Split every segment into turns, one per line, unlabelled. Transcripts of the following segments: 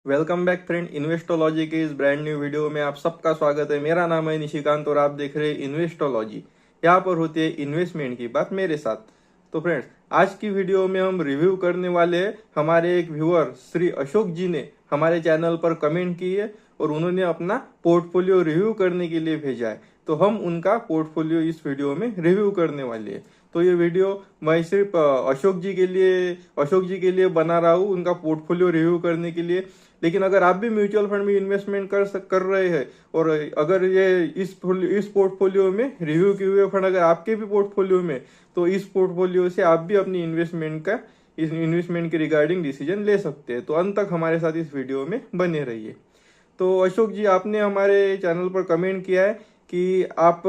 Welcome back friend. इन्वेस्टोलॉजी के इस brand new video में आप सबका स्वागत है। मेरा नाम है निशिकांत और आप देख रहे हैं इन्वेस्टोलॉजी। यहाँ पर होती है इन्वेस्टमेंट की बात मेरे साथ। तो फ्रेंड्स, आज की वीडियो में हम रिव्यू करने वाले हैं। हमारे एक व्यूअर श्री अशोक जी ने हमारे चैनल पर कमेंट की है और उन्होंने अपना पोर्टफोलियो रिव्यू करने के लिए भेजा है। तो हम उनका पोर्टफोलियो इस वीडियो में रिव्यू करने वाले हैं। तो ये वीडियो मैं सिर्फ अशोक जी के लिए बना रहा हूँ, उनका पोर्टफोलियो रिव्यू करने के लिए। लेकिन अगर आप भी म्यूचुअल फंड में इन्वेस्टमेंट कर रहे हैं और अगर ये इस पोर्टफोलियो में रिव्यू किए हुए फंड अगर आपके भी पोर्टफोलियो में, तो इस पोर्टफोलियो से आप भी अपनी इस इन्वेस्टमेंट के रिगार्डिंग डिसीजन ले सकते हैं। तो अंत तक हमारे साथ इस वीडियो में बने रहिए। तो अशोक जी, आपने हमारे चैनल पर कमेंट किया है कि आप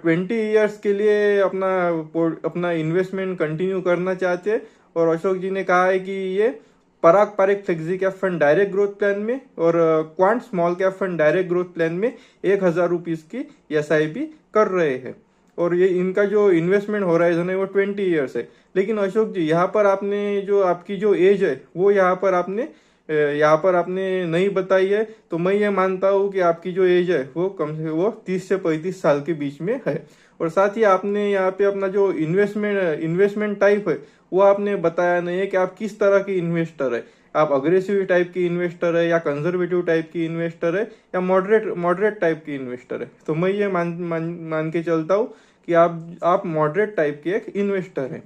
20 ईयर्स के लिए अपना इन्वेस्टमेंट कंटिन्यू करना चाहते हैं। और अशोक जी ने कहा है कि ये Parag Parikh flexi cap fund direct growth plan में और quant small cap fund direct growth plan में 1,000 रुपीज की SIP कर रहे हैं। और ये इनका जो इन्वेस्टमेंट होराइजन है वो 20 ईयर्स है। लेकिन अशोक जी, यहाँ पर आपने जो आपकी जो एज है वो यहाँ पर आपने नहीं बताई है। तो मैं ये मानता हूँ कि आपकी जो एज है वो 30 से 35 साल के बीच में है। और साथ ही आपने यहाँ पे अपना जो इन्वेस्टमेंट टाइप है वो आपने बताया नहीं है कि आप किस तरह के इन्वेस्टर है। आप अग्रेसिव टाइप की इन्वेस्टर है या कंजर्वेटिव टाइप की इन्वेस्टर है या मॉडरेट टाइप की इन्वेस्टर है। तो मैं ये मान के चलता हूँ कि आप मॉडरेट टाइप के एक इन्वेस्टर है।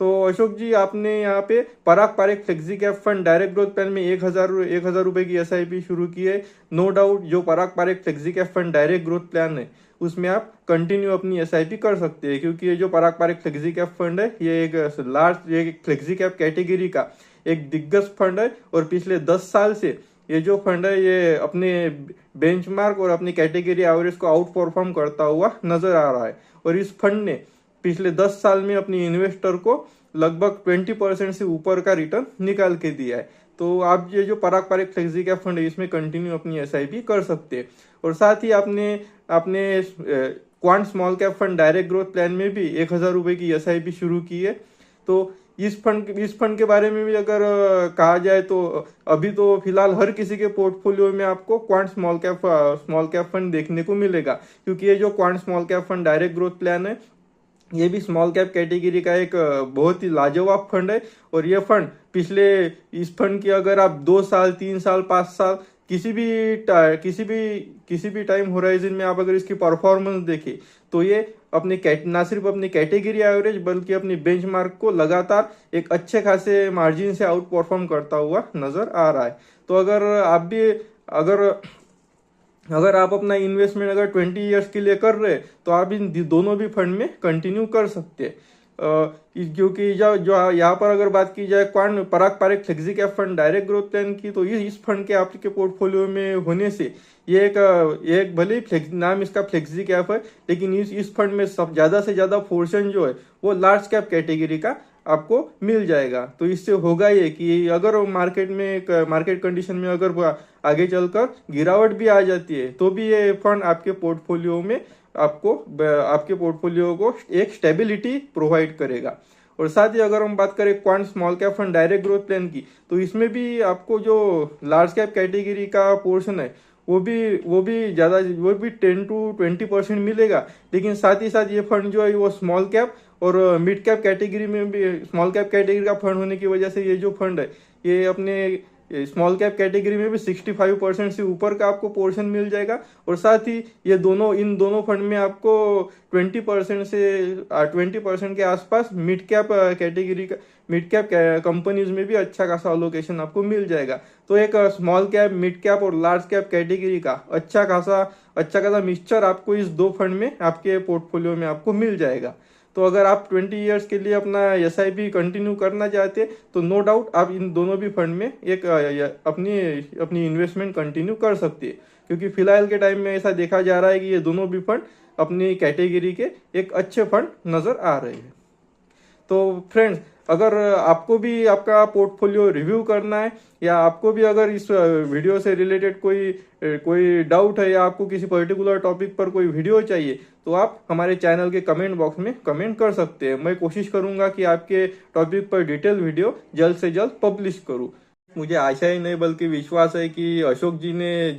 तो अशोक जी, आपने यहाँ पे Parag Parikh flexi cap fund direct growth plan में 1,000 रुपए की SIP शुरू की है। नो डाउट जो Parag Parikh flexi cap fund direct growth plan है उसमें आप कंटिन्यू अपनी SIP कर सकते हैं, क्योंकि ये जो Parag Parikh flexi cap fund है ये एक फ्लेक्सी कैप कैटेगरी का एक दिग्गज फंड है। और पिछले 10 साल से ये जो फंड है ये अपने बेंचमार्क और अपनी कैटेगरी एवरेज को आउट परफॉर्म करता हुआ नजर आ रहा है। और इस फंड ने पिछले 10 साल में अपनी इन्वेस्टर को लगभग 20% से ऊपर का रिटर्न निकाल के दिया है। तो आप ये जो Parag Parikh flexi cap fund है इसमें कंटिन्यू अपनी SIP कर सकते हैं। और साथ ही आपने आपने quant small cap fund direct growth plan में भी 1,000 रुपए की SIP शुरू की है। तो इस फंड के बारे में भी अगर कहा जाए तो अभी तो फिलहाल हर किसी के पोर्टफोलियो में आपको क्वांट स्मॉल कैप फंड देखने को मिलेगा, क्योंकि ये जो quant small cap fund direct growth plan है ये भी स्मॉल कैप कैटेगरी का एक बहुत ही लाजवाब फंड है। और ये फंड इस फंड की अगर आप 2 साल 3 साल 5 साल किसी भी टाइम होराइजन में आप अगर इसकी परफॉर्मेंस देखें तो ये ना सिर्फ अपनी कैटेगरी एवरेज बल्कि अपनी बेंचमार्क को लगातार एक अच्छे खासे मार्जिन से आउट परफॉर्म करता हुआ नजर आ रहा है। तो अगर अगर आप अपना इन्वेस्टमेंट अगर 20 ईयर्स के लिए कर रहे हैं तो आप इन दोनों भी फंड में कंटिन्यू कर सकते हैं। क्योंकि जो यहाँ पर अगर बात की जाए Parag Parikh flexi cap fund direct growth plan की, तो इस फंड के आपके पोर्टफोलियो में होने से ये एक भले ही नाम इसका फ्लेक्सी कैप है, लेकिन इस फंड में सब ज्यादा से ज्यादा पोर्शन जो है वो लार्ज कैप कैटेगरी का आपको मिल जाएगा। तो इससे होगा ये कि अगर मार्केट कंडीशन में अगर आगे चलकर गिरावट भी आ जाती है तो भी ये फंड आपके पोर्टफोलियो को एक स्टेबिलिटी प्रोवाइड करेगा। और साथ ही अगर हम बात करें quant small cap fund direct growth plan की, तो इसमें भी आपको जो लार्ज कैप कैटेगरी का पोर्शन है वो भी 10 to 20% मिलेगा। लेकिन साथ ही साथ ये फंड जो है वो स्मॉल कैप और मिड कैप कैटेगरी में भी, स्मॉल कैप कैटेगरी का फंड होने की वजह से ये जो फंड है ये अपने स्मॉल कैप कैटेगरी में भी 65% से ऊपर का आपको पोर्शन मिल जाएगा। और साथ ही इन दोनों फंड में आपको 20% के आसपास मिड कैप कंपनीज में भी अच्छा खासा अलोकेशन आपको मिल जाएगा। तो एक स्मॉल कैप, मिड कैप और लार्ज कैप कैटेगरी का अच्छा खासा मिक्सचर आपको इस दो फंड में आपके पोर्टफोलियो में आपको मिल जाएगा। तो अगर आप 20 ईयर्स के लिए अपना SIP कंटिन्यू करना चाहते हैं तो नो डाउट आप इन दोनों भी फंड में एक अपनी इन्वेस्टमेंट कंटिन्यू कर सकते हैं, क्योंकि फिलहाल के टाइम में ऐसा देखा जा रहा है कि ये दोनों भी फंड अपनी कैटेगरी के एक अच्छे फंड नजर आ रहे हैं। तो फ्रेंड्स, अगर आपको भी आपका पोर्टफोलियो रिव्यू करना है या आपको भी अगर इस वीडियो से रिलेटेड कोई डाउट है या आपको किसी पर्टिकुलर टॉपिक पर कोई वीडियो चाहिए तो आप हमारे चैनल के कमेंट बॉक्स में कमेंट कर सकते हैं। मैं कोशिश करूंगा कि आपके टॉपिक पर डिटेल वीडियो जल्द से जल्द पब्लिश करूं। मुझे आशा ही नहीं बल्कि विश्वास है कि अशोक जी ने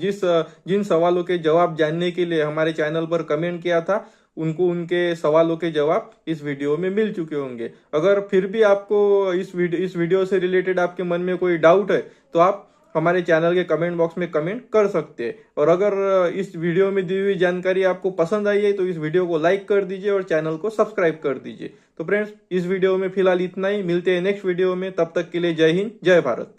जिन सवालों के जवाब जानने के लिए हमारे चैनल पर कमेंट किया था, उनको उनके सवालों के जवाब इस वीडियो में मिल चुके होंगे। अगर फिर भी आपको इस वीडियो से रिलेटेड आपके मन में कोई डाउट है तो आप हमारे चैनल के कमेंट बॉक्स में कमेंट कर सकते हैं। और अगर इस वीडियो में दी हुई जानकारी आपको पसंद आई है तो इस वीडियो को लाइक कर दीजिए और चैनल को सब्सक्राइब कर दीजिए। तो फ्रेंड्स, इस वीडियो में फिलहाल इतना ही। मिलते हैं नेक्स्ट वीडियो में, तब तक के लिए जय हिंद, जय भारत।